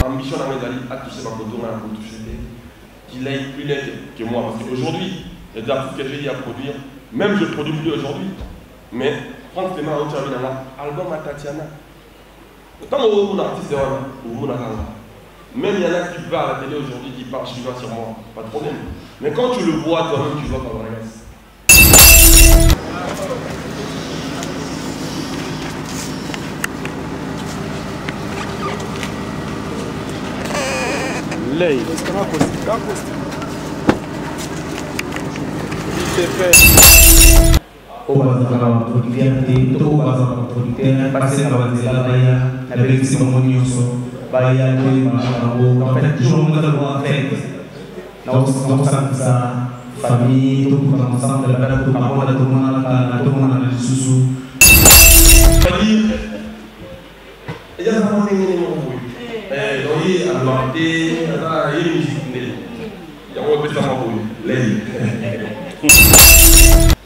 Ambition à toucher ma photo, qu'il aille plus laid que moi. Parce qu'aujourd'hui, il y a des artistes que j'ai dit à produire, même je ne produis plus aujourd'hui. Mais prendre tes mains au Tchavi dans l'album à Tatiana. Tant que mon artiste est même il y en a qui va à la télé aujourd'hui qui parlent chinois sur moi, pas de problème. Mais quand tu le vois toi-même, tu vois pas vraiment. Lei. Obazala producteur, tout obazala producteur, passer à la baya, avec ses moments baya, en fait, toujours on doit voir en fait. Dans sa famille, tout ensemble, la belle tout le monde, tout le monde a le sous. C'est-à-dire, il y a un moment où il y a un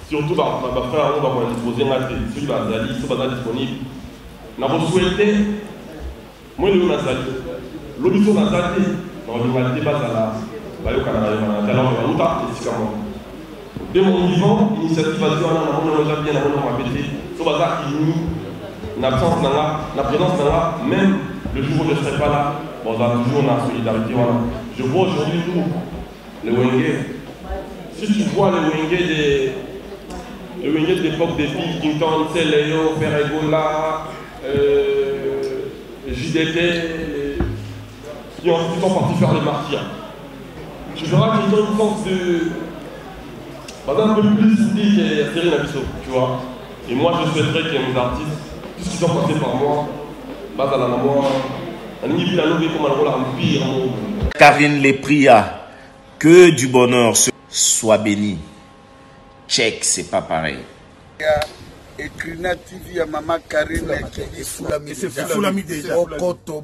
surtout, ma frère, on va disposer de celui qui va disponible. Nous avons souhaité, moi, le Nazali, l'objet Nazali, dans l'humanité, de mon vivant, l'initiative va dire, on a bien, on a répété, ce bazar qui nous, l'absence de la présence de même le jour où je ne serai pas là, bon, on a toujours la solidarité. Voilà. Je vois aujourd'hui, nous, les Wenge. Si tu vois les Wenge de l'époque des filles, Kington, Léo, Ferregola, JDT, qui sont partis faire les martyrs. Tu verras qu'ils ont une force de. Par exemple, un peu plus dit qu'il y a Cyril Nabisso, tu vois. Et moi, je souhaiterais que mes artistes, tout ce qu'ils ont passé par moi, Karine les pria que du bonheur soit béni. Check, c'est pas pareil. Ecrina TV ya Maman Karine qui c'est Foulami déjà. Bokoto,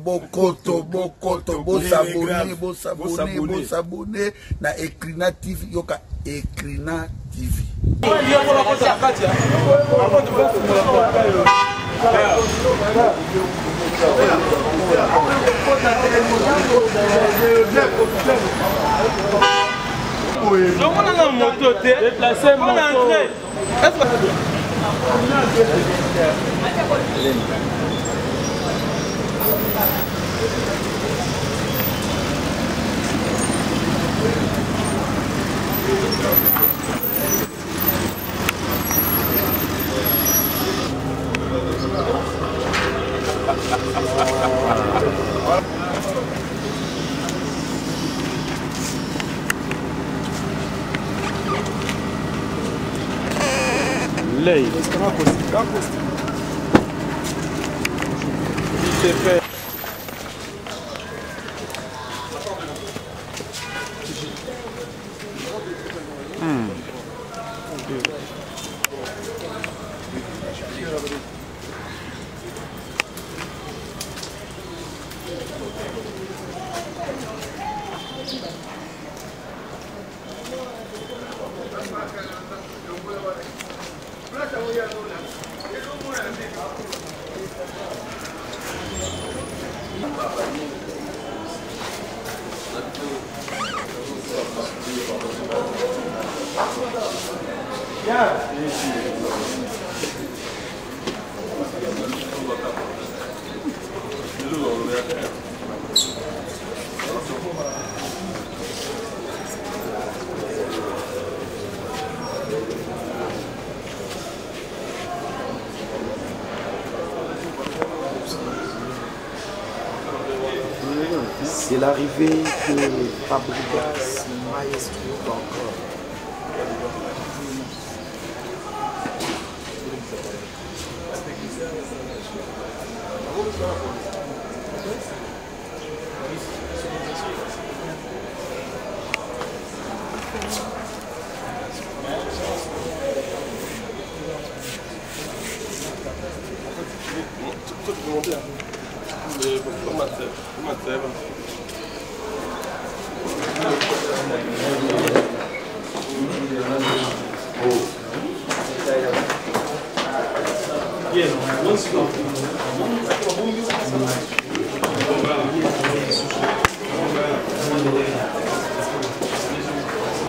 s'abonner na Ecrina TV yoka Ecrina TV. Lei. C'est l'arrivée de Fabregas Maestro encore.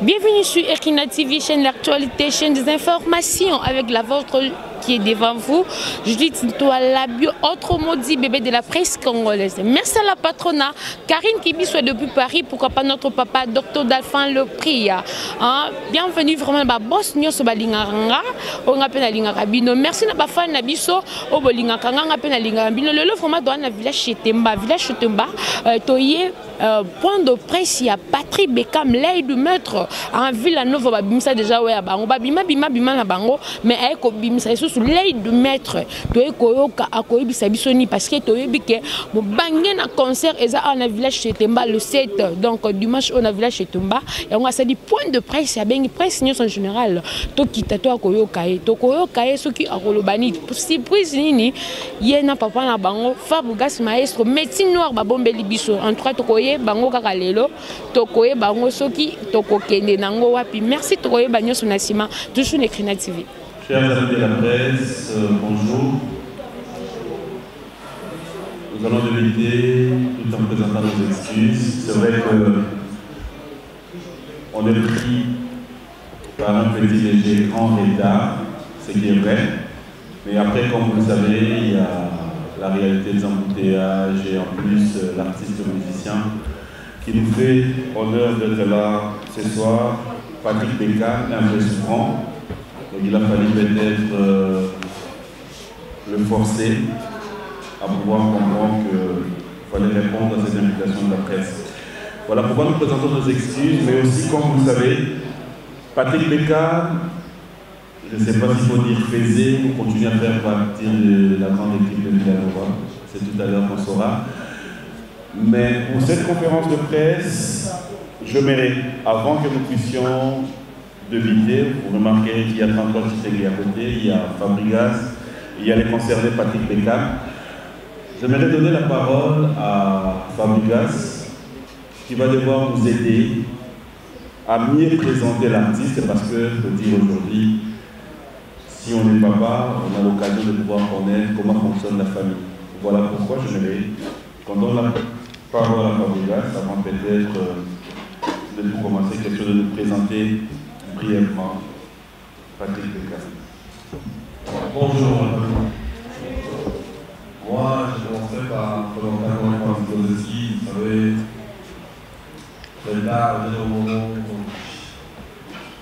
Bienvenue sur Ekrina TV, chaîne d'actualité, chaîne des informations avec la vôtre qui est devant vous. Judith Ntoalabio, autre maudit bébé de la presse congolaise. Merci à la patronat Karine Kibi soit depuis Paris, pourquoi pas notre papa Dr Dalphin Le Pria. Bienvenue vraiment à boss nyonso balinganga on appelle na linga kabino. Merci na ba fan na biso o bolinga kanga appelle na linga kabino. Le vraiment dans la village Chetemba, toye point de presse, il y a Patrick Bekam, l'aide du maître en Villanova, babimisa déjà ouais bango babima bima na bango mais eko bimisa sous l'aide du maître toye koyoka akoyebisa bisoni parce que toyebi ke mo bangé na concert eza en village Chetemba le 7 donc dimanche on a village Chetemba et on a ça dit point de presse ya bengi presse news en général to kita to akoyoka e soki akolobani surprise nini yena papa na bango Fabregas maestro médecine noire babombeli biso en trois tokoye bango kaka lelo tokoye bango soki tokokende nango wapi. Merci tokoye banyo sonasima toujours Ekrina TV. Chers amis de la presse, bonjour. Nous allons débuter tout en présentant nos excuses. C'est vrai qu'on est pris par un petit léger grand retard, ce qui est vrai. Mais après, comme vous le savez, il y a la réalité des embouteillages et en plus l'artiste musicien qui nous fait honneur d'être là ce soir, Patrick Bekam, un peu souffrant. Donc il a fallu peut-être le forcer à pouvoir comprendre qu'il fallait répondre à cette invitation de la presse. Voilà pourquoi nous présentons nos excuses, mais aussi, comme vous le savez, Patrick Bekam, je ne sais pas s'il faut dire faisait, nous continuons à faire partie de la grande équipe de Villanova. C'est tout à l'heure qu'on saura. Mais pour cette conférence de presse, je mérite, avant que nous puissions débuter, vous remarquerez qu'il y a 33 titres à côté, il y a Fabregas, il y a les concernés Patrick Bekam. J'aimerais donner la parole à Fabregas, qui va devoir nous aider à mieux présenter l'artiste, parce que, je peux dire aujourd'hui, si on est papa, on a l'occasion de pouvoir connaître comment fonctionne la famille. Voilà pourquoi je mérite qu'on donne la parole à Fabregas avant peut-être de nous commencer quelque chose de nous présenter brièvement Patrick Bekam. Bonjour. Moi, je commencerai par présenter un peu de ski. Vous savez, c'est là, au moment où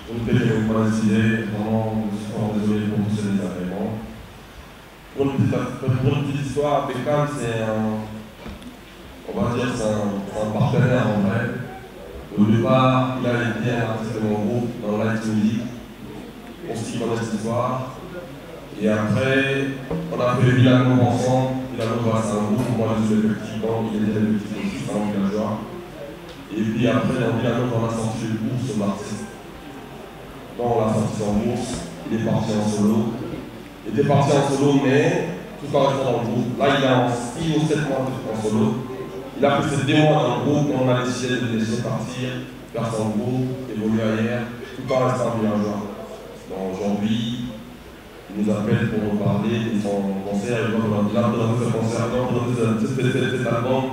je ne peux pas décider, vraiment, je suis vraiment désolé pour tous ces désagréments. Pour une petite histoire, Bekam, c'est on va dire, c'est un partenaire en vrai. Au départ, il a été un artiste de mon groupe dans la light music. On s'y connaît cette histoire. Et après, on a fait Villanova ensemble. Villanova, c'est un groupe. Moi, je suis effectivement, il était le petit aussi, c'est un villageois. Et puis après, dans Villanova, on a sorti le bourse de l'artiste. Quand on l'a sorti en bourse, il est parti en solo. Il était parti en solo, mais tout en restant dans le groupe. Là, il a 6 ou 7 mois en solo. Il a fait ses démos dans le groupe, on a décidé de le laisser partir, faire son groupe, évoluer ailleurs, tout en restant villageois. Donc aujourd'hui, il nous appelle pour nous parler de son concert, il va nous ce concert, cet album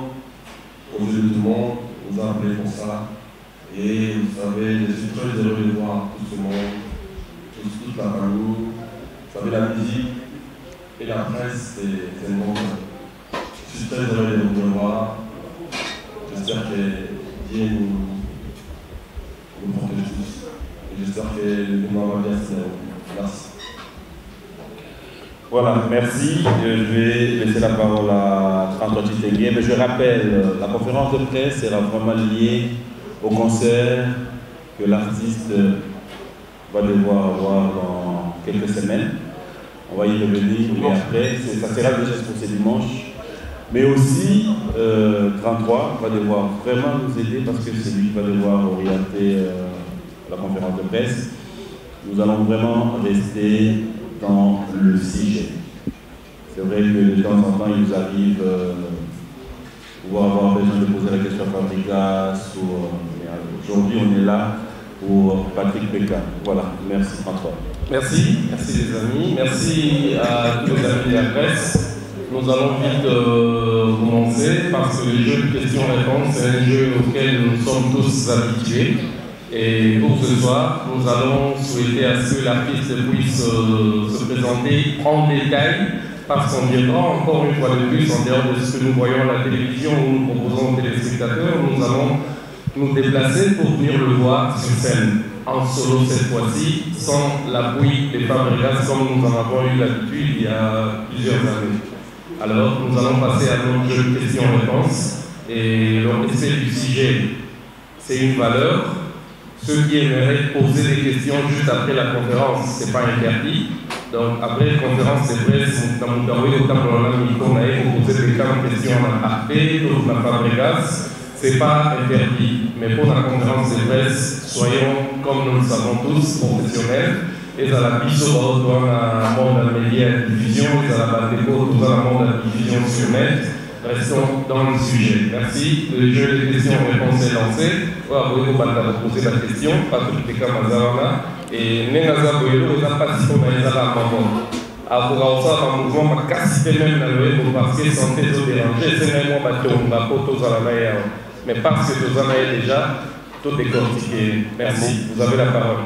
aux yeux de tout le monde, il nous a appelé pour ça. Et vous savez, je suis très heureux de voir tout ce monde, toute la famille. Vous savez, la musique et la presse, c'est le monde. Je suis très heureux de vous revoir. J'espère que Dieu nous protège tous. Et j'espère que le mouvement va bien se dérouler. Merci. Voilà, merci. Je vais laisser la parole à François Chitengue. Mais je rappelle, la conférence de presse sera vraiment liée au concert que l'artiste va devoir avoir dans quelques semaines. On va y revenir, mais après, ça sera déjà pour ce dimanche. Mais aussi, 33 va devoir vraiment nous aider parce que c'est lui qui va devoir orienter la conférence de presse. Nous allons vraiment rester dans le sujet. C'est vrai que de temps en temps, il nous arrive pouvoir avoir besoin de poser la question à Fabregas. Aujourd'hui, on est là pour Patrick Beckham. Voilà, merci François. Merci les amis, merci à tous les amis de la presse. Nous allons vite commencer parce que le jeu de questions-réponses est un jeu auquel nous sommes tous habitués. Et pour ce soir, nous allons souhaiter à ce que l'artiste puisse se présenter en détail parce qu'on viendra encore une fois de plus, en dehors de ce que nous voyons à la télévision où nous proposons aux téléspectateurs, nous allons nous déplacer pour venir le voir sur scène, en solo cette fois-ci, sans l'appui des Fabregas comme nous en avons eu l'habitude il y a plusieurs années. Alors, nous allons passer à notre jeu de questions-réponses et l'objet du sujet, c'est une valeur. Ceux qui aimeraient poser des questions juste après la conférence, ce n'est pas interdit. Donc, après la conférence de presse, nous avons eu le temps pour poser des questions à Arte, pour la Fabregas. Ce n'est pas interdit, mais pour la conférence de presse, soyons, comme nous le savons tous, professionnels. Et à la biso, dans le monde de médias et de diffusion, et à la déco, dans le monde de diffusion sur net. Restons dans le sujet. Merci. Le jeu de questions-réponses est lancé. Vous pouvez poser la question. Patrick Beckham Mazarana. Et Nengaza Boyelo, vous avez participé à la maman. Alors, ça, dans le mouvement, ma casse même dans le web parce que santé de déranger. C'est même moi, on va pas tous à la maille. Mais parce que vous en avez déjà tout décortiqué. Merci. Vous avez la parole.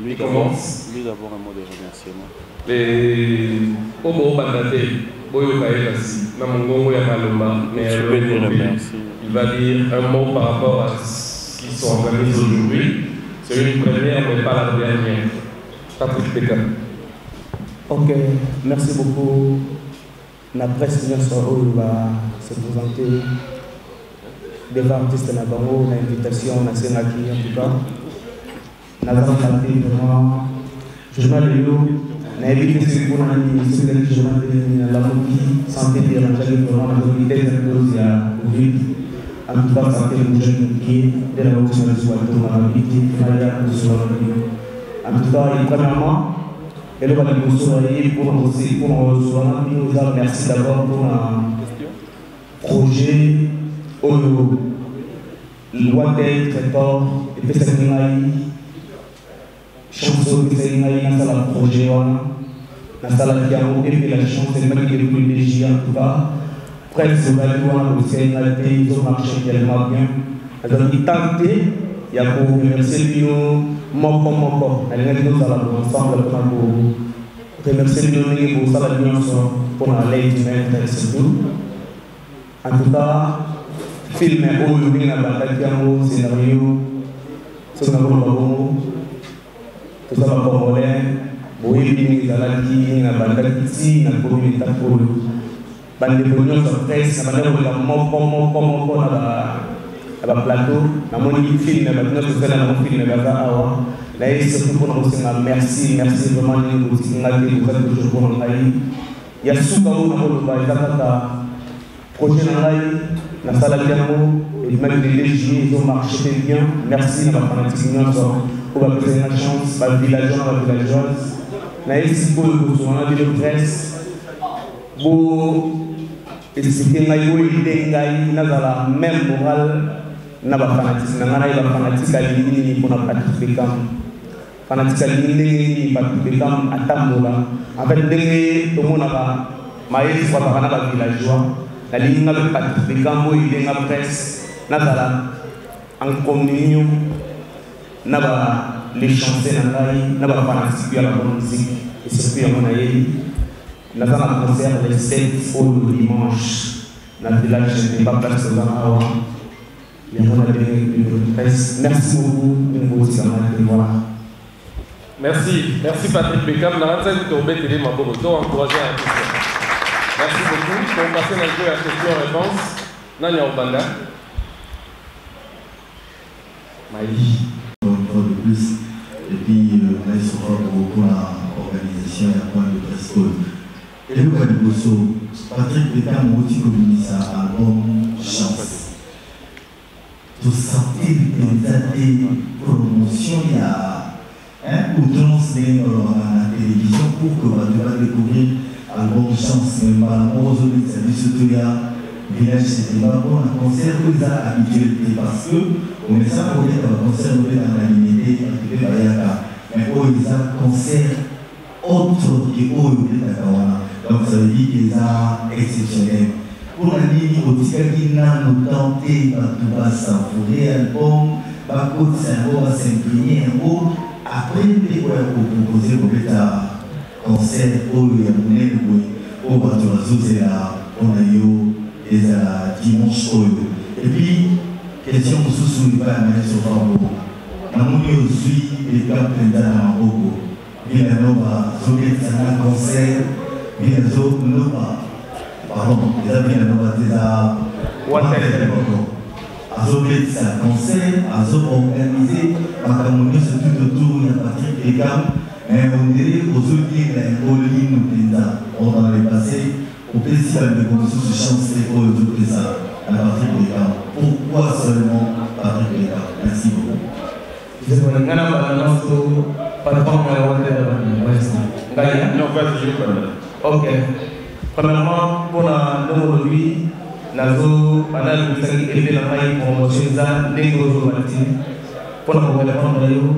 Lui commence. Lui d'abord un mot de remerciement. Les Obo Bandate. Il va dire un mot par rapport à ce qui s'organise aujourd'hui. C'est une première, mais pas la dernière. Patrick Beckham. Ok, merci beaucoup. La presse bien sûr va se présenter devant artistes na bango, l'invitation na Sénaki en tout cas. Nous avons fait vraiment journal de l'eau. Na évité ce qu'on a dit, ce que les journaux de la moquille, santé dérangeait vraiment la mobilité de il y a Covid. En tout cas, santé de jeunes qui de la moquille de soit dans la mobilité, en tout cas, premièrement, elle va nous soigner pour nous recevoir. Nous avons merci d'abord pour un projet Oyo, loi d'être très fort, et puis c'est chanson que c'est une projet na sala kiamo et puis la chance c'est même qui est privilégié en tout cas presque va voir aussi une réalité ils ont marché tellement bien alors il tenté il y a pour remercier nous moko elle est nous à ensemble pour remercier nous pour ça la bien pour la lei du maître et surtout en tout cas film Oyo na bakatiamo scénario c'est un bon tout ça va congolais, boyebi zalaki na bandaki na communauté pour bande bonyo sur presse na bande la moko na ba plateau na moni film na bande so na film na ba awa la et surtout pour nous merci vraiment nous vous ngaki vous êtes toujours pour ngai ya suka na ko ba zakata projet ngai na sala kiamo et même les légiers ils ont marché bien merci na ba fanatique pour la présenter la chance, la villageoise, la SIPO, la ville de presse, pour expliquer la même morale, na ba fanatique, na ba fanatique à l'ini pour na Patrick Beckham. Fanatique à l'ini Patrick Beckham à Tambola. En fait, tout le monde a maïs pour la villageois. La ligne de Patrick Beckham, il y a la presse, en communion. Naba les chansons naba participer à la musique et surtout à mon aïe naba un concert les 7 au dimanche dans le village de Babas de Awa il y a mon presse merci beaucoup une bonne voilà merci Patrick Beckham la rançon de tomber télé ma bonne encourager à question merci beaucoup pour passer dans le jeu à question-réponse Nanya Obanda Maï de plus et puis on a souvent pour l'organisation et la pointe de presse et le cas de Bosso Patrick Beckham aussi communique ça album chance tout santé des promotions il y a outrance dans la télévision pour que vous allez découvrir album chance mais malheureusement aujourd'hui surtout il y a village c'était pas bon un concert où ils ont habitué parce que on met ça pour dire un concert où ils ont limité mais où ils ont un concert autre que où ils ont donc ça veut dire qu'ils ont exceptionnel pour la ligne au Tika qui n'a pas tenté de s'enfouler album bah côté c'est un beau à s'imprimer un beau après les quoi pour proposer pour le concert où il y a mon au bateau c'est là on a eu et dimanche et puis question sous pas mais sur Pambo namoni aussi les gars pendant Ogo Villanova Zoket un concert Villanova pardon les amis Villanova déjà Zoket un concert organisé par Camonio c'est tout autour il y a Patrick et Cam mais on dirait aux autres qui ont une ligne on dans les passés au festival de conditions de chance et pour le ça à Patrick Bécam. Pourquoi seulement Patrick Bécam? Merci beaucoup. Je vous remercie. Ok. Premièrement, pour la aujourd'hui, Nazo, pendant que vous avez été dans la promotion, pour la répondre à vous,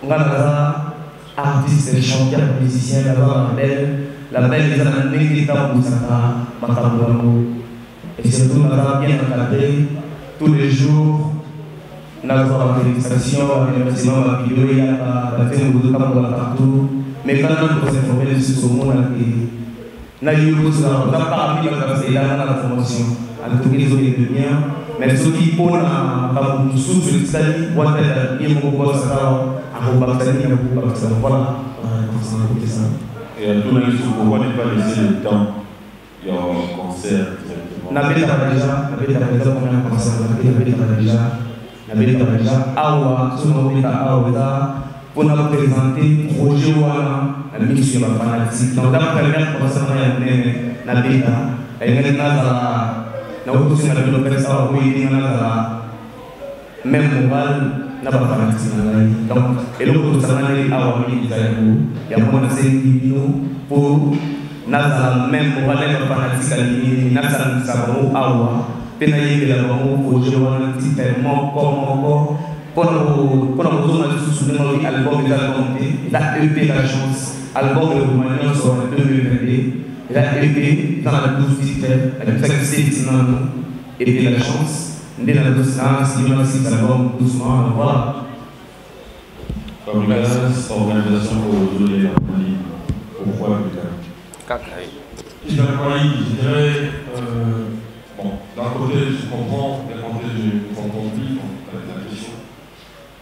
on a artiste, chanteur, musicien, d'abord la belle des années qui est en et surtout nous avons bien encadré tous les jours nous avons la félicitation, le remerciement, la vidéo, il y a la fin de partout mais quand même pour s'informer de ce monde nous avons eu beaucoup de pas appris la formation à tout les autres de bien mais ceux qui font nous sous le stade vont être bien beaucoup de ça à voilà. Et à tous les jours, pourquoi ne pas laisser le temps il y a un concert directement? N'avez pas déjà combien de concerts? N'avez pas déjà Awa, ce moment pour nous présenter projet la mission de la fanatique. Donc, la première concert, n'avez pas. Et nous avons aussi même moral. Donc, et l'autre, ça m'a dit à il y a moins de 5 millions pour Nazar, même pour aller dans le fanatique, Nazar, nous savons, Awa, Penaïe, la Bamou, pour jouer un petit tellement, encore, pour nous donner le souvenir de l'album de la EP La Chance, album de Roumanie sur 2022, la EP dans la 12 titres, elle fait que c'est EP La Chance. Dès la distance, il y a aussi d'abord doucement, voilà. Fabrice, organisation pour donner la police. Pourquoi je dirais, bon, d'un côté, je comprends, d'un côté, je ne comprends plus avec la question.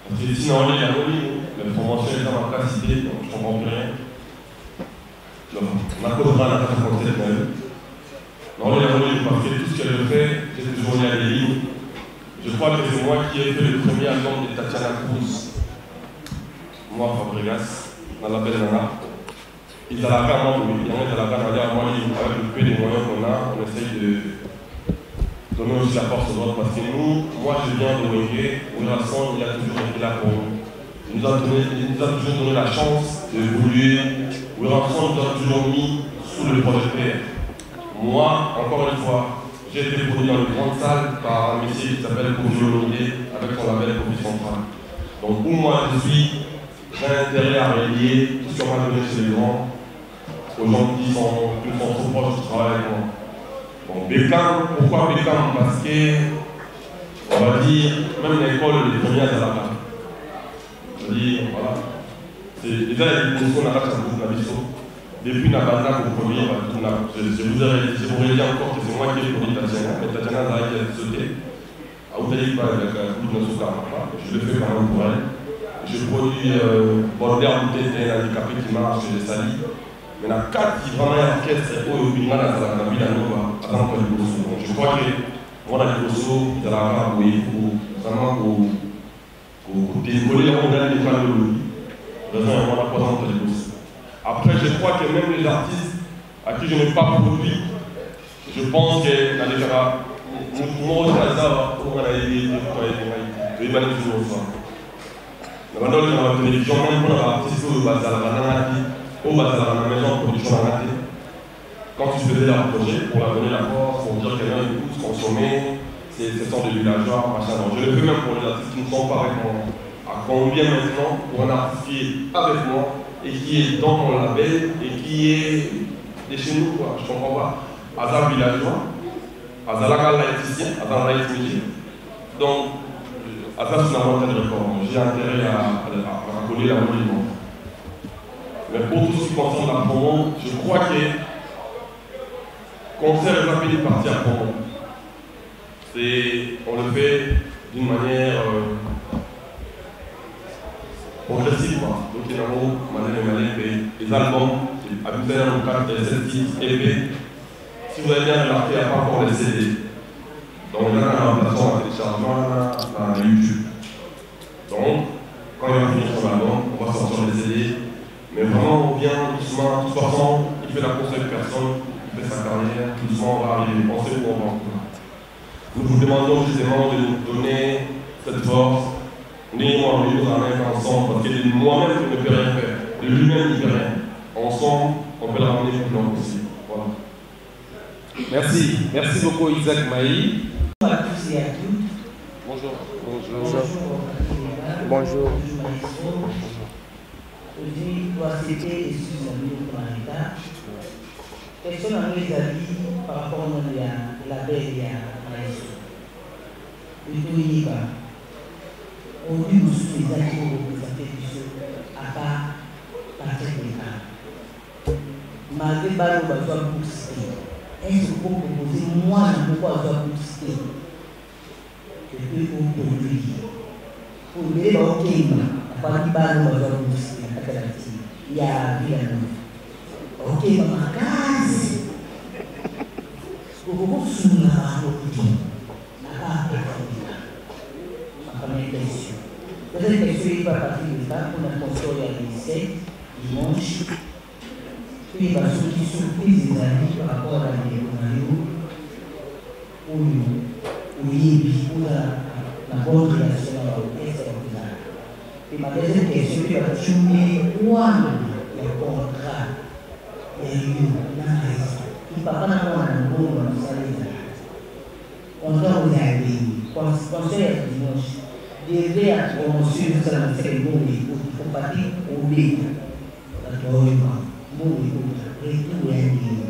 Parce que sinon, il y a la promotion est dans ma capacité, donc je ne comprends plus rien. On a posera la carte concept même. Non, il y a parce que tout ce qu'elle fait, j'ai toujours lié à des lignes. Je crois que c'est moi qui ai fait le premier album de Tatiana Cruz. Moi, Fabregas, dans la belle nana. Ils ont la carte, oui. Ils ont la carte, avec le peu des moyens qu'on a, on essaye de donner aussi la force aux autres. Parce que nous, moi je viens de regret, Ouirasson, il a toujours été là pour nous. Il nous a toujours donné la chance d'évoluer. Ouirasson nous a toujours mis sous le projecteur. Moi, encore une fois, j'ai été produit dans une grande salle par un monsieur qui s'appelle Kofi Olomide avec son label Kofi Central. Donc pour moi, j'ai intérêt à relier tout ce qu'on m'a donné chez les grands aux gens qui sont trop proches du travail avec moi. Donc Bécam, pourquoi Bécam? Parce que, on va dire, même l'école, les premières à la carte. Je veux dire, voilà. Déjà, il y a une notion de la carte, ça vous depuis Nabanda pour premier, je vous aurais dit encore que c'est moi qui ai produit Tatiana, mais Tatiana a sauté. À Outaïk, avec beaucoup de notions je le fais quand même pour elle. Je produis Border Bouté, c'est un handicapé qui marche, je l'ai sali. Mais il y en a 4 qui vraiment orchestre et au Bingan à la ville à Nova, avant que le Bosso. Donc je crois que moi, dans le Bosso, ils allaient avoir vraiment pour décoller la mondiale des femmes de l'Ouli. Vraiment, on a présenté le Bosso. Après, je crois que même les artistes à qui je n'ai pas produit, je pense que dans les cas, nous avons pour la télévision, même pour l'artiste au Bazar, la maison de production à quand tu faisais leur projet pour la donner la force, consommé, ce sont des villageois, machin. Donc, je le fais même pour les artistes qui ne sont pas avec moi. À combien maintenant pour un artiste qui est avec moi et qui est dans mon label et qui est de chez nous, quoi. Je comprends pas. Azar villageois, Azalaka laïticien, Azar laïc. Donc, Azar c'est un montage de réforme. J'ai intérêt à coller la monument. Mais pour tout ce qui concerne la promo, je crois que concert est pas une partie à promo. On le fait d'une manière progressive. Donc, il y a les albums, Abusé en 4, SST, EP. Si vous avez bien remarqué, il n'y a pas encore les CD. Donc, il y a un remplaçant à téléchargement à YouTube. Donc, quand il va finir son album, on va sortir les CD. Mais vraiment, on vient doucement. De toute façon, il fait la course avec personne, il fait sa carrière. Doucement, on va arriver. On sait où on va. Nous vous demandons justement de nous donner cette force. Néanmoins, nous en même ensemble, parce que moi-même, je ne peux rien faire. De lui-même, il ne fait rien. Ensemble, on peut le ramener plus loin possible. Voilà. Merci. Merci beaucoup, Isaac Maï. Bonjour à tous et à toutes. Bonjour. Bonjour. Aujourd'hui, pour accepter les sous-amis pour l'État, quels sont les avis par rapport à la baie et à Maïso? Plutôt, aujourd'hui, nous sommes les amis pour représenter du sol à part partir de l'État. Malgré que nous avons boursier, est-ce que vous proposez, moi, je ne peux pas avoir boursier que peux vous produire? Pour les OK, pas de balle, nous avons boursier. Il y a OK, ma case. Vous sous la ma première question. Deuxième question, il va partir de là pour la console à 17 dimanche. Puis il va sortir surprise des amis par rapport à l'économie où il y a la bonne relation à l'orchestre. Et ma deuxième question, il va soumettre quoi le contrat il y a eu la raison. Il ne va pas avoir un bon salaire. On doit vous aider. Conseil à dimanche. Devez être promotion, vous allez faire le bon écoute. Il faut partir au début. D'accord, bon écoute. Retour à l'île.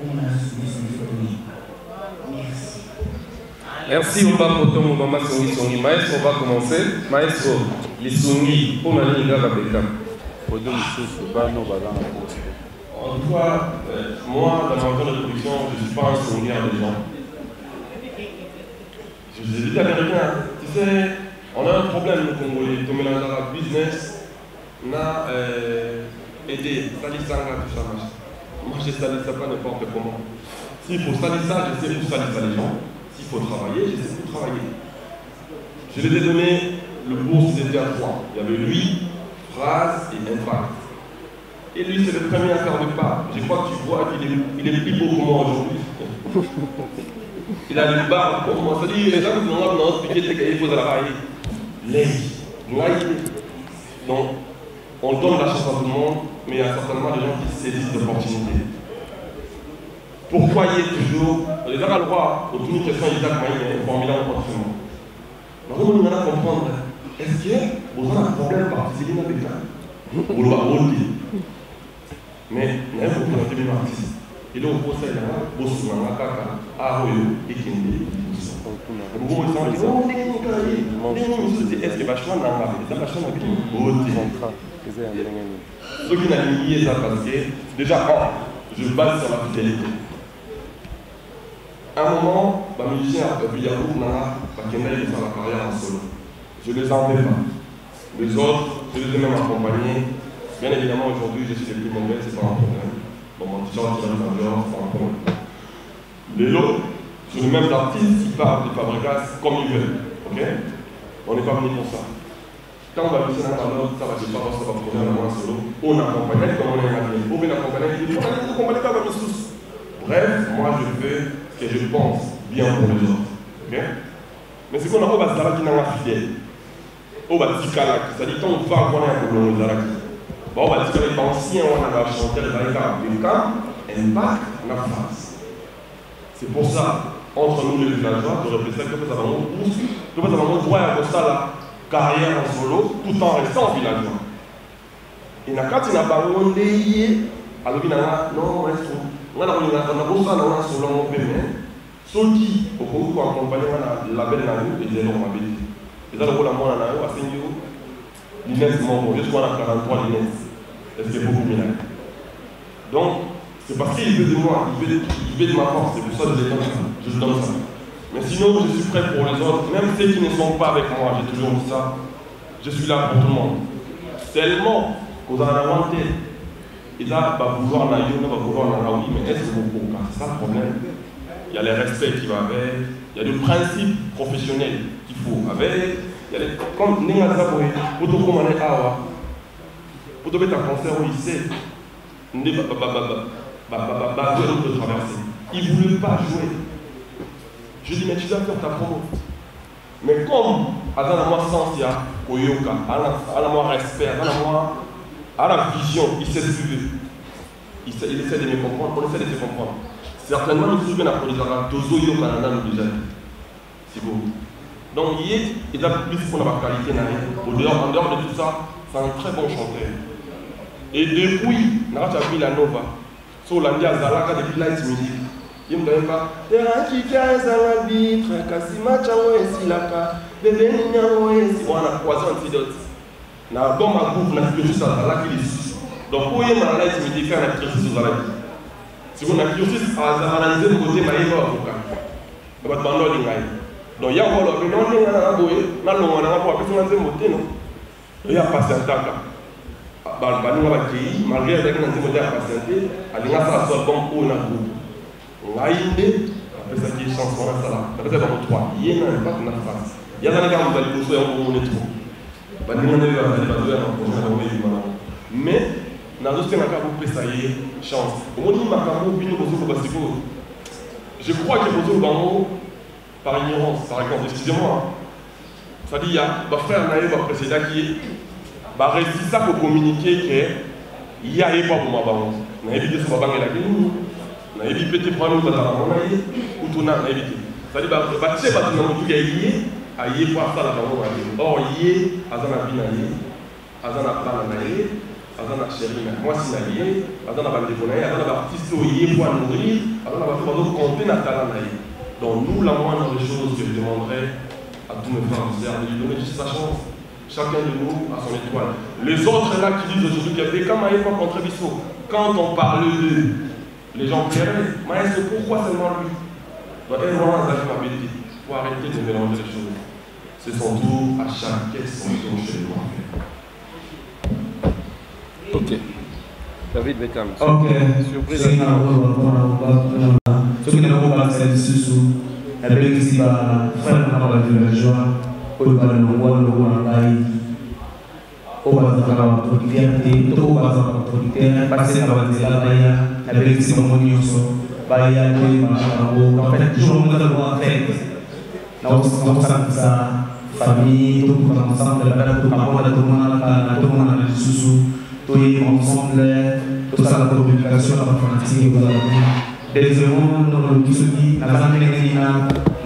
On a suivi. Merci. Merci, on va pour ton maman Songi. Maestro, on va commencer. Maestro, les Songi, pour la ligne Rebecca. En tout cas, moi, dans ma zone de production, je ne suis pas un songueur des gens. Je vous ai dit américain, tu sais, on a un problème au Congolais, comme dans le business, on a aidé, salir ça, tout ça. Moi, je ne salis ça pas n'importe comment. S'il faut salir ça, je sais où salir ça les gens. S'il faut travailler, je sais où travailler. Je lui ai donné le bourse, c'était à 3. Il y avait lui, phrase et impact. Et lui, c'est le premier à faire le pas. Je crois que tu vois qu'il est plus beau que moi aujourd'hui. Il a le barbe pour moi. Ça dit, les gens qui ont expliqué qu'il faut travailler. Donc, on donne la chance à tout le monde, mais il y a certainement des gens qui saisissent l'opportunité. Pourquoi il est toujours. Les gens ont le droit, autour d'une question d'Isaac Maï, formidable entraînement. Maintenant, on a à comprendre. Est-ce que vous avez un problème particulier avec ça? Vous le voyez. Mais il y a un problème avec les artistes. Et là, on pose ça là, on se met à Kaka, à Royo, et Kindi. Vous voyez ça, est-ce que Bachman n'a pas fait ça? Bachman a fait une beauté. Ceux qui n'ont lié ça parce que, déjà, je base sur la fidélité. À un moment, les musiciens, il y a beaucoup de nanas, qui ont fait la carrière en solo. Je ne les en fais pas. Les autres, je les ai même accompagnés. Bien évidemment, aujourd'hui, je suis le plus mauvais, c'est pas un problème. Bon, mon t-shirt qui arrive en dehors, c'est un problème. Les lots, sur les mêmes artistes qui parlent de Fabregas comme ils veulent. Ok? On n'est pas venu pour ça. Quand on va laisser un autre, ça va pas ça va produire un moins solo. On accompagne comme on est imaginé. On vient accompagner, il faut accompagner pas mes sources. Bref, moi je fais ce que je pense bien pour les autres. Ok? Mais c'est qu'on a pas de qui n'a pas fidèle. On va dire que ça dit quand on parle qu'on est un problème de Zaraki. Bon, on va dire que les anciens, on a chanté le Zaraki, le camp, impact, la face. C'est pour ça, entre nous les villageois, de représenter que nous avons droit à la carrière en solo tout en restant villageois. Et quand il n'a pas ondé, alors il a non, on a un solo en paiement, ceux qui, pour accompagner la belle navire, et les hommes habités. Et ça, le rôle à moi, à Saint-Yo, l'INES membre, je suis à 43 l'INES. Est-ce que beaucoup mieux? Donc, c'est parce qu'il veut de moi, il veut de ma force, c'est pour ça que je donne ça. Mais sinon, je suis prêt pour les autres, même ceux qui ne sont pas avec moi, j'ai toujours dit ça, je suis là pour tout le monde. Seulement, qu'on a inventé, il va vouloir la Yo, il va vouloir la oui, mais est-ce que vous pouvez? C'est ça le problème. Il y a les respects qui vont avec, il y a des principes professionnels qu'il faut avec, il y a des... Comme Néa Zaboé, pour tout commander Awa, pour tout mettre un concert où il sait, il ne va pas traverser. Il ne voulait pas jouer. Je dis, mais tu dois faire ta promo. Mais comme, à la moi sens, il y a Oyoka, à la moi respect, à la vision, il sait suivre. Il essaie de me comprendre, on essaie de se comprendre. Certainement, nous sommes bien appris à Tozo Yoka, c'est beau. Donc, il a plus pour la qualité. En dehors de tout ça, c'est un très bon chanteur. Et depuis, on a vu la Nova. Sur l'Andia Zalaka depuis Light Music. Il me dit pas, on a croisé un antidote. On a bon ma groupe, on a fait juste à Zalaka qui est. Donc, pour y aller à Light Music, faire un exercice sur Zalaka. Si on a exercice à analyser le côté, il y a un avocat. Il va demander au Lingaï. Donc, il y a un avocat, mais non, il y a un avocat, il y a un avocat, il y a un patient. Malgré les gens qui ont patienté, il y a un bon pour la groupe. On a une idée, après ça qui est chanson, on a ça là. Après ça, il y a trois. Il y a un impact dans la face. Il y a des gens qui ont besoin de trop. Mais, dans le système, on a une chance. On dit je crois que vous avez par ignorance, par exemple, excusez-moi. Ça dit, il y a un frère Naïf, un précédent qui est. Bah, réussir ça pour communiquer qu'il y a un pour ma banque. On a évité ce que la gueule, on a évité pour nous, on a évité. Ça dit, bah, tu sais, bah, tu n'as pas lié, à y voir ça la banque. Or, y est, à Zana Binaye, à Zana Planaye, à Zana Chérina, moi si Naye, à Zana Bandebonaye, à Zana Baptiste, y est pour nourrir, à Zana Baptiste, compter Natalanaye. Donc, nous, la moindre des choses que je demanderais à tous mes frères et sœurs, de lui donner juste sa chance. Chacun de nous a son étoile. Les autres là qui disent aujourd'hui qu'il y a des cas Maïfa contre Bissot, quand on parle d'eux, les gens plaieraient. Maïfa, pourquoi seulement lui? Il faut arrêter de mélanger les choses. C'est son tour, à chacun son tour chez nous. Ok. David Beckham. Ok. Surprise. Ce qui n'est pas c'est sous avec ici bah frère dans la villageois au bas le roi au bas de la productivité au bas de la productivité passer dans la baya avec ici mon nyonso baya en fait toujours on doit faire dans sa famille tout ensemble là tout le monde a sous tout ensemble tout ça la communication la fanatique deuxièmement dans le qui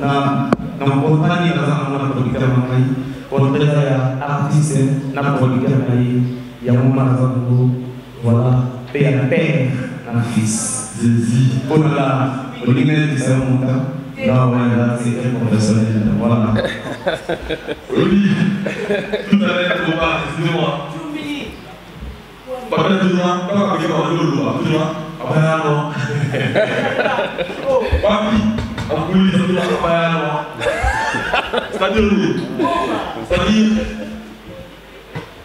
na compagnie na producteur mai pour ya artiste na producteur mai ya mama na voilà père na fils pour la l'image de ça monta non voilà c'est très professionnel voilà oui tout à l'heure on va excusez-moi pas de droit pas avec le droit après alors papi en police c'est-à-dire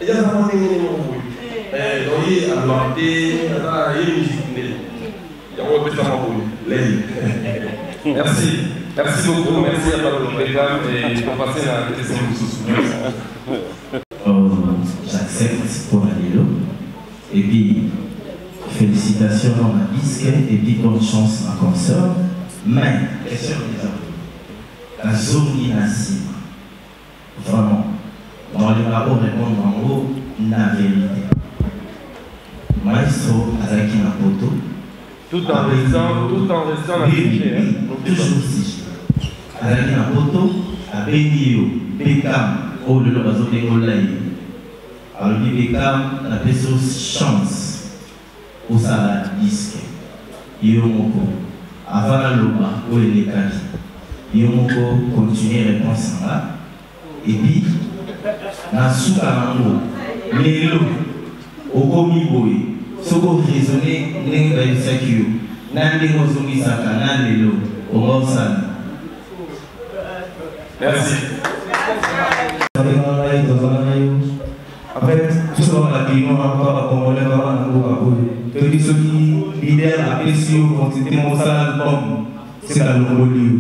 il y a un moment où il y a un moment où merci. Merci beaucoup. Merci à Pablo Beckham et pour passer la question j'accepte pour Alélo. Et puis, félicitations dans la disque et puis bonne chance à concert. Mais, question des autres. La zone inassible. Vraiment. Dans les rapports répondre en haut, la vérité. Maestro Azaki Mapoto. Tout en restant oui, toujours si. Azali na poto, abengi yo, Beckham, oh le bazo de Golai. Alors dit Beckham, la personne chance au salaire disque. Yo moko, avant la loba, où il est calé. Yo moko continuer réponse là. Et puis, na souka nango, lelo, okomi boy, soko raisonner, n'engue d'Aïsakio, n'engue d'Ozongi Saka, n'engue lelo, au Merci. En fait, tout ce qu'on a dit, on va pas congolais, on va pas dire ceux qui leader apprécient quantité mondiale comme c'est dans le Mongolie.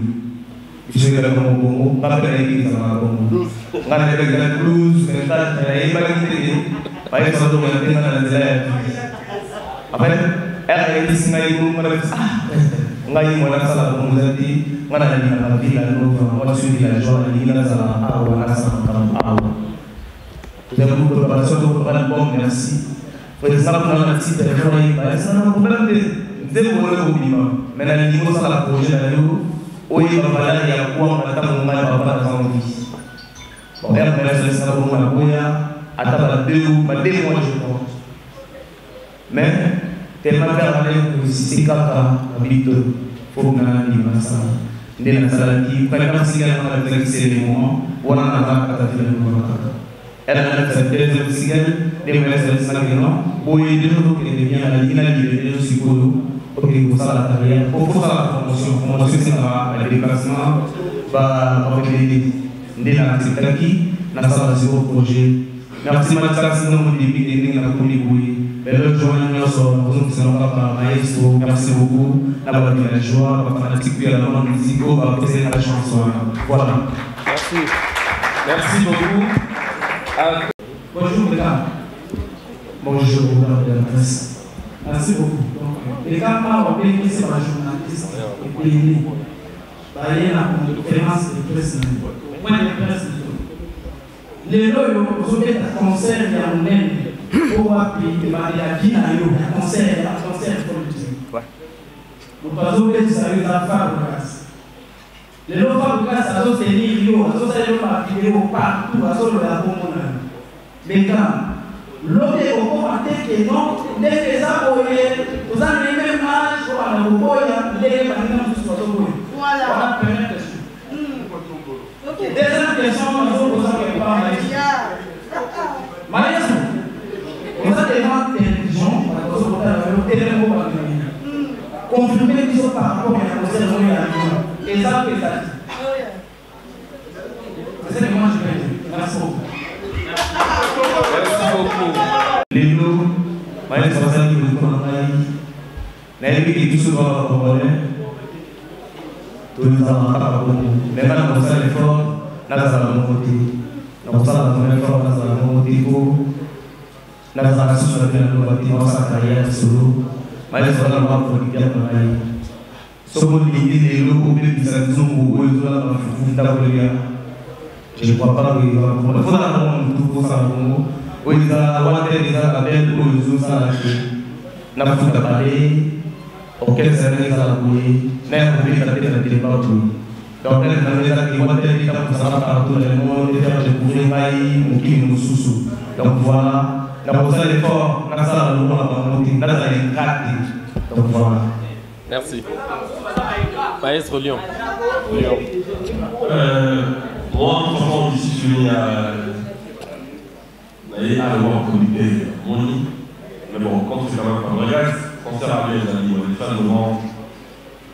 Je sais que dans le Congo, pas faire les gens dans le Congo. On a des gens blues, des gens qui ont été par exemple, on a des gens dans les airs. En fait, elle a été signalée pour moi. Ngai mwana sala kumuzati ngana ni na vila nova watu vila joa ni na sala au na sala kama au tutabu préparation pour la bonne merci pour exemple on a petit téléphone ba ça na problème de bolo ko bima mena ni mo sala projet na yo oyi ba bala ya kwa na tamu ngai ba ba na envie bon elle me laisse ça pour moi boya ataba deux mois je crois mais tellement faire aller c'est kaka habito faut que nous fassions des nasalas qui quand si elle a fait ces moments on a pas fait le moment elle a fait des cigales des messages sanguinants boy des jours qui devient la ligne de psycholo pour que ça la carrière pour ça la promotion c'est un déplacement bah avec les nasalas qui nasala zéro projet merci Mathias sinon début de la commune merci beaucoup. D'abord, la joie, particulièrement la musique, on va passer la chanson. Voilà. Merci. Merci beaucoup. Bonjour les gars. Bonjour de la presse. Merci beaucoup. Les gars, on va bénir ces journalistes et bénir. Il y a une conférence de presse. Point de presse. Les lois, ils ont fait un concert il y a un an. Pour appuyer la vie à l'eau, un concert politique. Nous passons les saluts à la femme de classe. Les lots femmes de classe, elles ont tenu l'eau, elles ont tenu la vidéo partout, elles ont la bonne. Mais quand l'eau est au commenté que non, dès que ça, vous avez le même âge, pour aller au boy, les magasins du soir. Voilà. Voilà, première question. Deuxième question, nous avons posé quelque part. Maestro. On a des gens intelligents, confirmer qu'ils sont par rapport à la conseil de la et ça, c'est ça. C'est ce que moi je vais dire. Merci beaucoup. Merci beaucoup. Les lots, je vais faire ça qui vous connaît. Les lots qui sont souvent congolais, tous les enfants à Congo. Mais maintenant, on fait l'effort, là, ça va monter. Donc, ça va faire l'effort, là, ça va monter. La transaction de la bâtiment sa carrière solo, mais elle sera là pour le bien pour elle. Sommes l'idée des locaux qui sont où ils ont la fouille. Je ne crois pas qu'il va pour faut avoir tout pour ça. Où ils ont la tête, ils ont la belle, où ils ont ça lâché. N'a pas tout à parler. Auquel ça n'est pas la bouée. N'a pas vu la tête à télé partout. Donc, elle n'a pas dit que les gens pour ça partout le monde, et faire des bourrées maïs, ou qui nous sous. Donc voilà. L'effort, merci. Maître Lyon. Moi, franchement, ici, je suis à avoir communiqué Moni. Mais bon, quand c'est quand même pas vrai, quand c'est arrivé, les amis, les fans devant.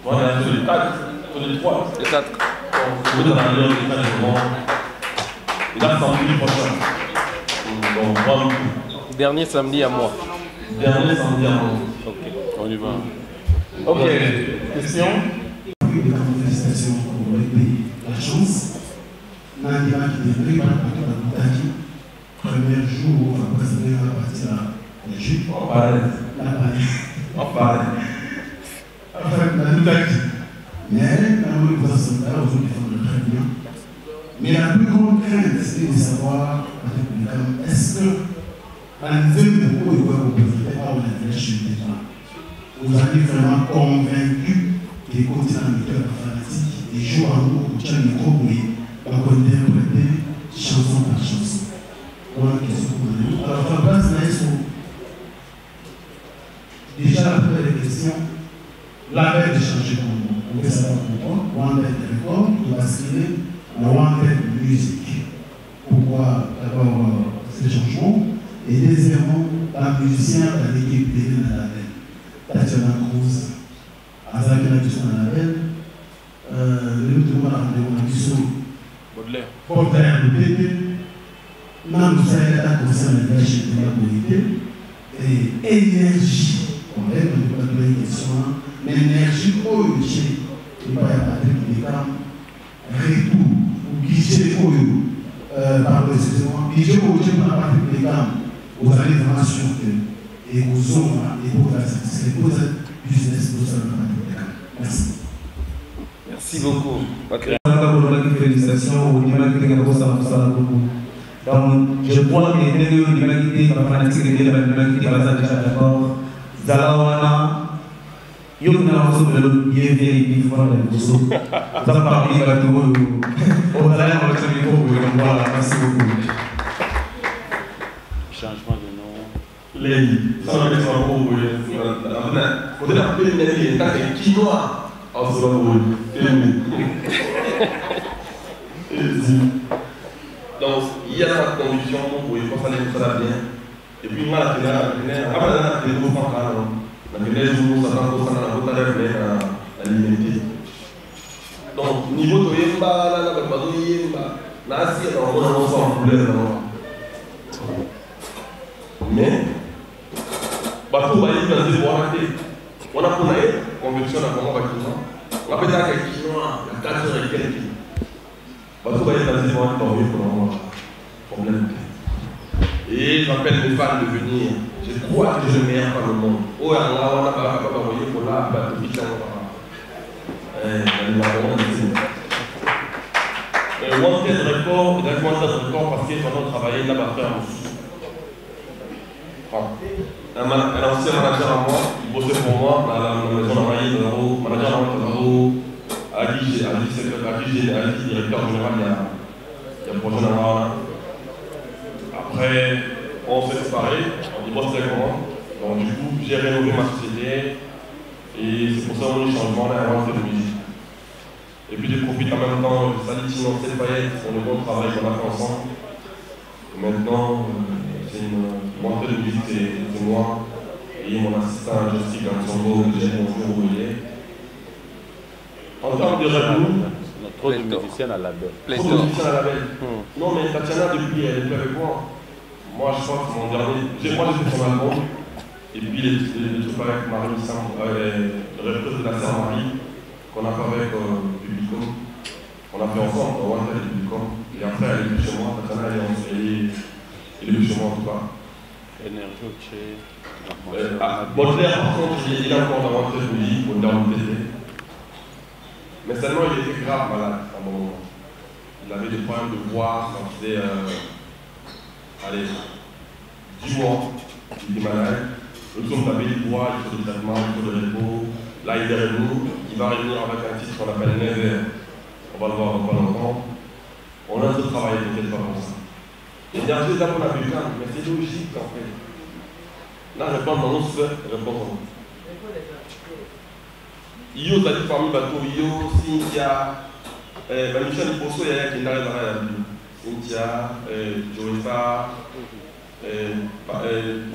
Moi, on a fait les 4, les 3. Les 4. On peut dans la les fans devant. Et là, c'est en 2000 prochain. Donc, bravo. Dernier samedi à moi. Dernier samedi à moi. Ok, on y va. Ok, question. Félicitations pour la chance. Nadia qui devrait pas la Moutaki. Premier jour, après ça, on va partir à l'Égypte. On parle. On parle. Enfin, la Moutaki. Mais la Moutaki, ça aux autres qui font très bien. Mais la plus grande crainte, c'est de savoir, est-ce que un deuxième coup, il va vous présenter par la chez l'État. Vous avez vraiment convaincu des continents fanatiques, des jour à jour, tu as le micro, oui, on va interpréter chanson par chanson. Voilà la question pour nous. Alors, Fabrice Naïso, déjà après les questions, label de changer pour nous. On veut savoir pourquoi. One Dead Record, on va scrire la One Dead Music. Pourquoi d'abord ces changements? Et deuxièmement, un musicien à l'équipe télé dans la label. Tatiana Cruz, Azaki Natus dans la label. Le monde a rendez-vous Baudelaire. Baudelaire, le bébé. Nous avons concerne la gâchette de la qualité et énergie. On va pas donner une question, mais énergie, oh, il n'y a pas de retour, ou guichet, pardon, excusez-moi, guichet, pour la partie des gammes, vous allez vraiment sûr que, et vous aurez, et pour la satisfaire, pour le business, pour ça, merci. Merci beaucoup. Félicitations au Nimal qui a donc, je crois que les deux l'humanité, la fanatique de l'humanité, va être déjà d'accord. Zalawana, Yokna Rosso de l'Obier, il faut faire des choses. Ça parmi les bateaux, on va aller avec ce micro, voilà, merci beaucoup. Changement de nom. Les sans le mettre en haut, il faudrait appeler les navires, t'as fait quinoa en ce moment. Donc, il y a cette condition où il faut faire les choses bien. Et puis, moi, la limité. Donc, niveau de Yemba, mais, bateau va y dans des bois. On a pour convention à comment bâtiment. On a peut-être un quinoa, la 4 heures et quelques. Bateau va y dans des bois pour problème. Et j'appelle mes fans de venir. Je crois que je suis meilleur par le monde. Oh, là, on n'a pas envoyé pour là, bateau vite, on va. Wanted Record, parce qu'ils ont travaillé là-bas un ancien manager à moi, il bossait pour moi dans la maison d'Amaï, manager à Ali, directeur général, il y a prochain an. Après, on s'est séparés, on bossait avec moi. Donc du coup, j'ai rénové ma société et c'est pour ça qu'on a eu le changement là, avant de musique. Et puis je profite en même temps, je salue Tino Payet pour le bon travail qu'on a fait ensemble. Et maintenant, c'est une montée de musique, c'est moi et mon assistant Jossi Gansongo que j'ai bonjour où il est. En termes de revenu, trop de musiciens à la belle. Trop de musiciens à la belle. Non mais Tatiana depuis elle est plus avec moi. Moi je crois que mon dernier, moi j'ai fait son album. Et puis les trucs avec Marie Sam, le reprise de la sœur Marie, qu'on a fait avec Publicom. On a fait ensemble, on a fait le Publicom. Et après, elle est venue chez moi, Tatiana, elle est venue chez moi en tout cas. Énergie, chez. Baudelaire, par contre, il est encore dans l'entrée de musique, Baudelaire le TT. Mais seulement, il était grave malade à un moment. Il avait des problèmes de voix, quand il faisait. Allez, 10 mois, il était malade. Le son d'Abel, il voit, il faut des traitements, il faut des repos. Là, il est revenu, il va revenir avec un titre qu'on appelle Never. On va le voir dans pas longtemps. On a un peu travaillé, peut-être pas pour ça. L'énergie est là pour la bécane, mais c'est logique en fait. Là, répondre dans notre sphère, répondre en nous. Yo, t'as dit parmi bateau, Yo, Cynthia, Michel Posso, il y a qui n'arrive à la vie. Cynthia, Joëfa,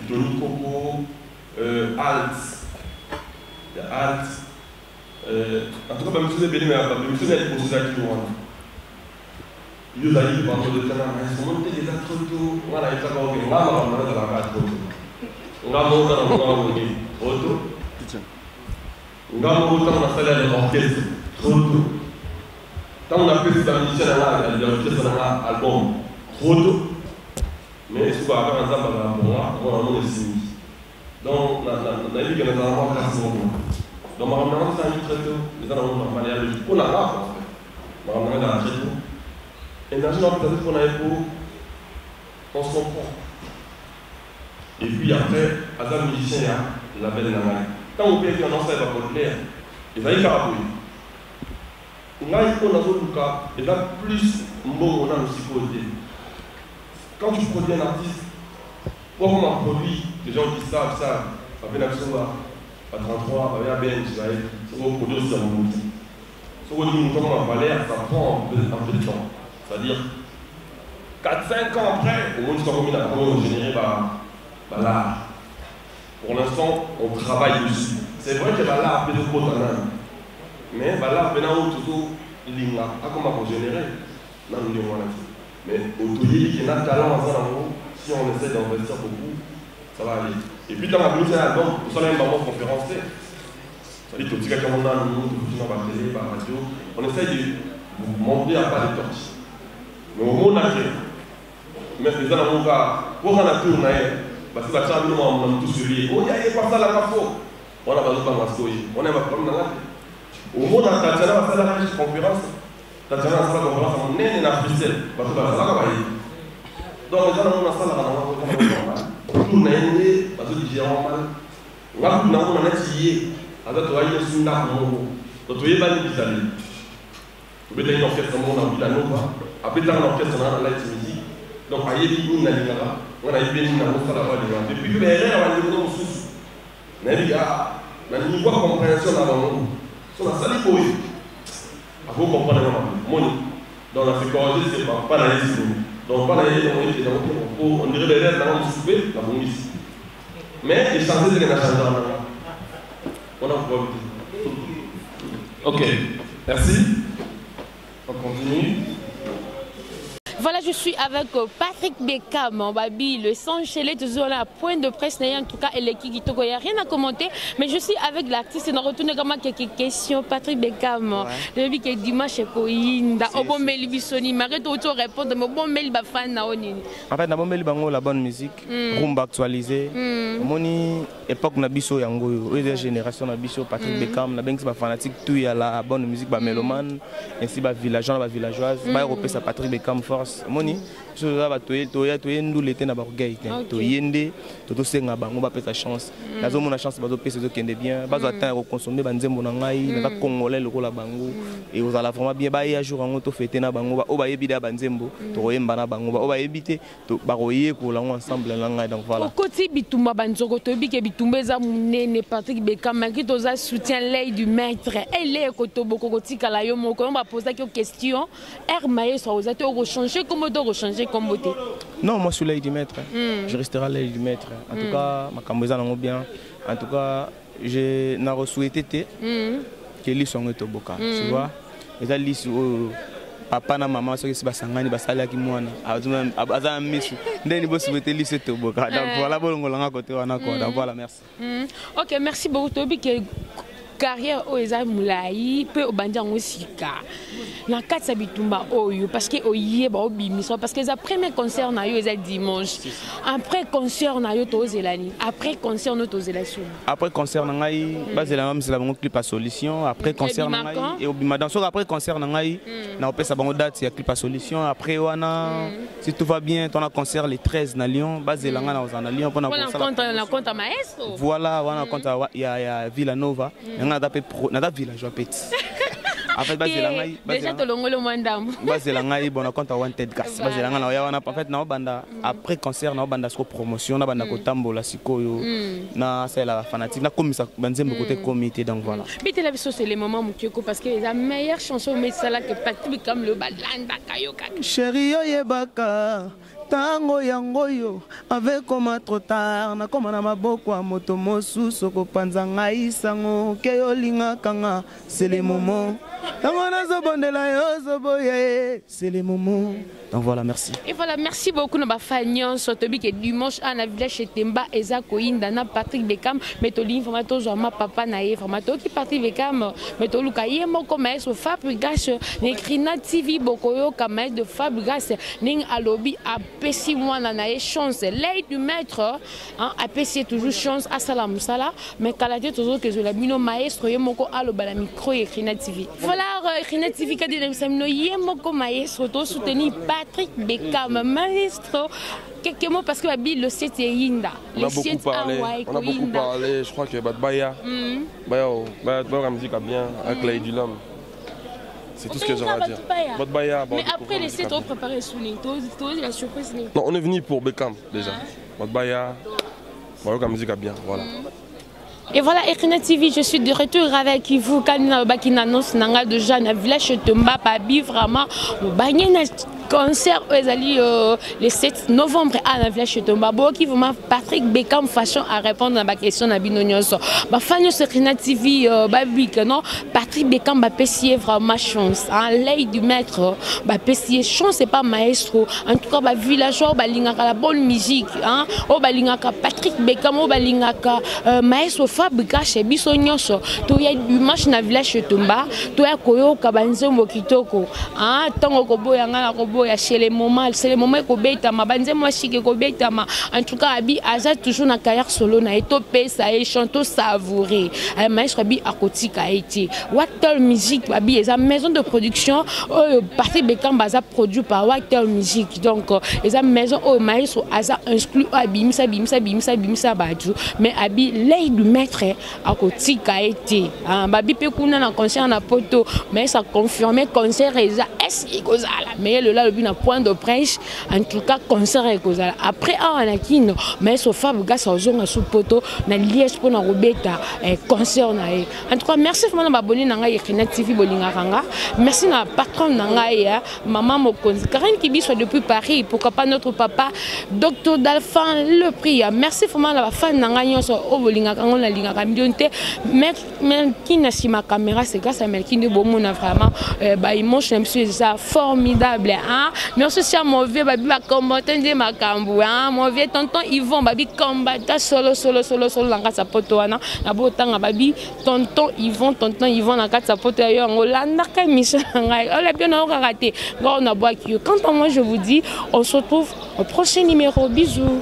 Johnny Coco, Alt. Il y a Alt. En tout cas, monsieur Bélé, mais monsieur Bélé, il faut ça qui nous Yo, t'as dit parmi le canard, ils sont montés déjà trop tôt. Voilà, il faut qu'on va dans la carte. On va monter dans le auto. On va monter dans la salle de l'orchestre. Trop tôt. Quand on a fait cette musicien là, l'orchestre dans l'album. Trop tôt. Mais ce qu'on va faire ensemble pour moi, on a mon estime. Donc, on a dit que nous avons un casse. Donc, on va ramener ça très tôt. Les gens vont aller à l'équipe. On a là, en fait. On va ramener dans très tôt. Et maintenant, peut-être qu'on a un peu. On se comprend. Et puis après, Adam musicien, la belle Namaï. Quand on peut être un ancien, il va pas le plaire. Il va y carabouiller. Et là, plus on a aussi côté. Quand tu produis un artiste, pour un produit, les gens qui savent ça, avec l'action à 33, avec ABN, tu vas produire aussi un monde. Ce qu'on dit, comment on va l'air, ça prend un peu de temps. C'est-à-dire, 4-5 ans après, au moins tu seras remis à générer l'art. Pour l'instant, on travaille dessus. C'est vrai que l'art peut être autre. Mais l'art peut être toujours linga. Comment on générer? Mais au qui a un talent, si on essaie d'investir beaucoup, ça va aller. Et puis dans la musique, pour ça, il y a une conférence. C'est-à-dire que tu as un télé, par radio, on essaie de monter à pas de torches. Mais au moins, mais les gens ont pour qu'on a tourné, parce que la chambre, on a tous suivi. Oh, il y a pas ça là, on a besoin de mascoyer. On a pas de au moins, on a la conférence. La conférence, on est en Afrique, parce que ça va aller. Donc, les gens ont la salle à la tourner, parce que les gens ont mal. On a essayé, avec toi, il y a une suite. Donc, tu es pas dit d'aller. Tu peux aller en orchestre, on a vu la nova. Après, dans l'orchestre, on a la light music. Donc, il y a des gens qui on a eu des gens qui ont fait depuis que les rêves ont été dans sous. On a dit, on a une niveau de compréhension avant nous. On a sali pour eux. Il faut comprendre vraiment. Dans la sécurité, c'est pas la liste. Donc, pas la liste, on dirait les rêves dans le souper, la bombe ici. Mais les chances de la change on a probabilité. Ok, merci. On continue. Voilà, je suis avec Patrick Bekam, le sang chelé, toujours là, point de presse, en tout cas, et l'équipe qui il n'y a rien à commenter, mais je suis avec l'artiste et on retourne également quelques questions. Patrick Bekam, depuis que dimanche est Koinda, au bon mail, Bissoni, m'arrête auto répondre, mais bon mail, fan na onini. En fait, na bon mail, la bonne musique, rumba actualisé, moni époque na biso yango, et des générations na biso, Patrick Bekam, na bengi ba fanatique, tout y a la bonne musique, ba mélomane, ainsi ba villageois, ba villageoise, ba européen, ça Patrick Bekam force. Moni, je suis nous l'été na bargay, to yende, to senga bango ba pesa chance. La zone mon chance ba do pesa zo kende bien, ba zo atteindre consommer ba nzembo na ngai, na congolais le la bango et aux ala vraiment bien ba ya jour ngo to fêter na bango ba o ba yebida ba nzembo, to yemba na bango ba o ba yebite to ba royer ko la ensemble na ngai donc voilà. Koti bitumba banzoko to bike bitumba za munene Patrick Bekam qui to za soutien l'œil du maître. Elle est koto boko kotika la yo moko on va poser quelques questions. Hermaé soit aux ato changer comment doit changer comme beauté? Non, moi je suis l'œil du maître. Je resterai l'œil du maître. En tout cas, ma camboisa n'a bien. En tout cas, je n'ai souhaité que l'île soit au boca. Tu vois? Et là, l'île papa na maman ceux qui basangani basala ki mwana aza misu ndeni bo souhaiter l'île soit au boca. Donc voilà bolongo langa côté wana ko. Donc voilà, merci. OK, merci beaucoup Tobi que carrière au eza mulai pe obanja ngosika na katsa bitumba oyo parce que oyeba obimiso parce que za premier concert na yo eza dimanche après concert na yo tozelani après concert no tozelation après concert na ngai bazela même c'est la bango clip à solution après concert na ngai et obima dans après concert na ngai na opesa bango date ya clip à solution après wana si tout va bien ton concert les 13 na Lyon bazela nga na Lyon pour na compte maestro voilà wana compte ya Villanova nada villageois petit. En fait, déjà to longolo mandam. Bazela ngai bona compte wanted gas. Bazela nga ya wana en fait na banda après concert na banda sko promotion na banda ko tambola sikoyo na c'est la fanatique na komisa banzembo côté comité donc voilà. Bité la biso c'est les moments mukeko parce que la meilleure chanson mais ça là que Patrick comme le balanda kayoka. Chérie yebaka tango yangoyo avec comme trop tard na comme na maboko ya moto mosusu ko panza ngai sango ke yolinga kanga c'est les moments tango na zobondela yo zoboye c'est les moments donc voilà merci et voilà merci beaucoup na ba fanion sotobi que dimanche à la village chez Temba eza koinda na Patrick Bekam metoli formato zo ma papa na ye formato qui Patrick Bekam metoluka ye moko maestro Fabrigas Nekrina TV bokoyo kama de Fabrigas ning alobi a Pessi moi na chance l'œil du maître a Pessi toujours chance à salam sala mais kalate toujours que je la bino maestro yemoko alo bala micro et Krina TV voilà Krina TV ka de samino yemoko maestro to soutenir Patrick Bekam maestro quelques mots parce que la Bible le site est Yinda on a beaucoup parlé je crois que Baya Baya musique a bien avec l'œil du l'homme C'est tout ce que j'aurais à dire. Mais après laisser trop préparer sous les la surprise. Non, on est venu pour Beckham déjà. Baya, la musique a bien, voilà. Et voilà, Ekrina TV, je suis de retour avec vous. Quand on a annonce déjà dans le village de Tomba, vraiment, concert le 7 novembre à la village de Tomba. Qui vraiment Patrick Beckham façon à répondre à ma question à Binonyoso. Fan de Ekrina TV, non, Patrick Beckham va payer vraiment chance. L'œil du maître, va payer chance, c'est pas maestro. En tout cas, villageois, la bonne musique. Patrick Beckham, maestro. Fabrika chez Bissonyoso, tu y a du match na village de Tomba, tu as koyo kabanzembo kitoko, tango koboya ngana koboya chez les moments kobeta ma banzembo chike kobeta ma. En tout cas abi aza toujours na carrière solo na etopé ça et chanto savouré. Maestro abi akotika été. Water Music abi eza maison de production Patrick Beckham baza produit par Water Music. Donc eza maison maestro aza exclu abi bimsa baju mais abi l'œil du maître à côté a été babi pe kuna na concert na poto mais ça confirmé concert est kozala mais le là le na point de presse en tout cas concert est kozala après na kino mais so fabuga sa ozonga sous poto na liesse pour na robeta concert na en tout cas merci vraiment na baboni na ngai Ekrina TV bolinga kanga merci na patron na ngai maman Mokonzi Karen qui soit depuis Paris pourquoi pas notre papa Dr Dalphin le prix merci vraiment la fan na ngai nyonso o bolinga kanga na mais qui n'a si ma caméra c'est grâce à Melkin de Bomona vraiment image c'est formidable merci à mon vieux babi va combattre de ma cambo mon vieux tonton Yvon babi combattre solo dans sa poto na botanga babi tonton Yvon na sa poto yo ngolanda ka mission ngai on bien on raté on a bois quant à moi je vous dis on se retrouve au prochain numéro bisous.